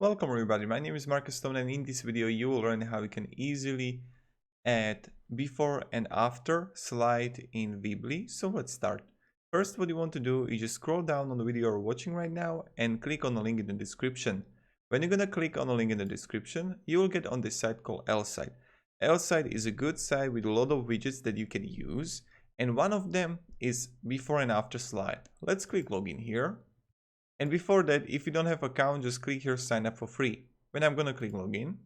Welcome everybody, my name is Marcus Stone and in this video you will learn how you can easily add before and after slide in Weebly. So let's start. First, what you want to do is just scroll down on the video you're watching right now and click on the link in the description. When you're gonna click on the link in the description, you will get on this site called L-Site. L-Site is a good site with a lot of widgets that you can use, and one of them is before and after slide. Let's click login here. And before that, if you don't have an account, just click here sign up for free. When I'm gonna click login,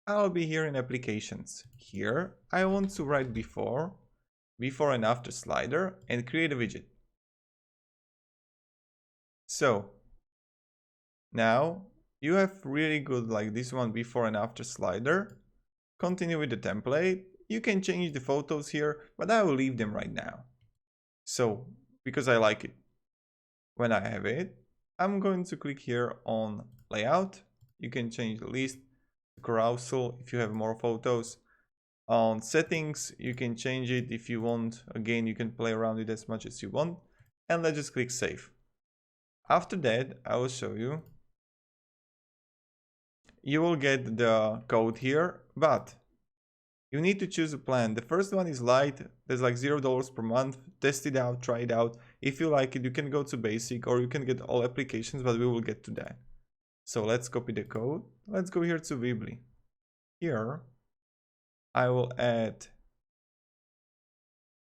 I'll be here in applications. Here, I want to write before and after slider and create a widget. So now you have really good like this one before and after slider. Continue with the template. You can change the photos here, but I will leave them right now. So because I like it. When I have it, I'm going to click here on layout. You can change the list, the carousel if you have more photos. On settings, you can change it if you want. Again, you can play around with it as much as you want. And let's just click save. After that, I will show you. You will get the code here, but you need to choose a plan. The first one is light. There's like $0 per month. Test it out, try it out. If you like it, you can go to basic or you can get all applications, but we will get to that. So let's copy the code. Let's go here to Weebly. Here, I will add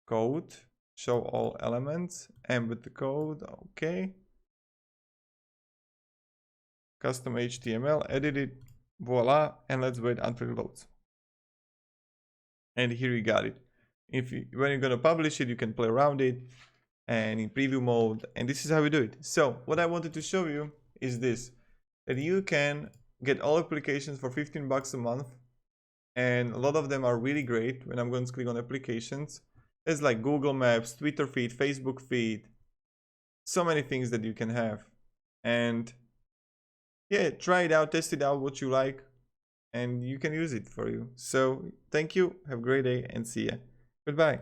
code, show all elements, embed the code, okay. Custom HTML, edit it, voila, and let's wait until it loads. And here you got it. When you're gonna publish it, you can play around it and in preview mode, and this is how we do it. So what I wanted to show you is this, that you can get all applications for 15 bucks a month, and a lot of them are really great. When I'm going to click on applications, there's like Google Maps, Twitter feed, Facebook feed, so many things that you can have. And yeah, try it out, test it out, what you like, and you can use it for you. So thank you, have a great day, and see ya. Goodbye.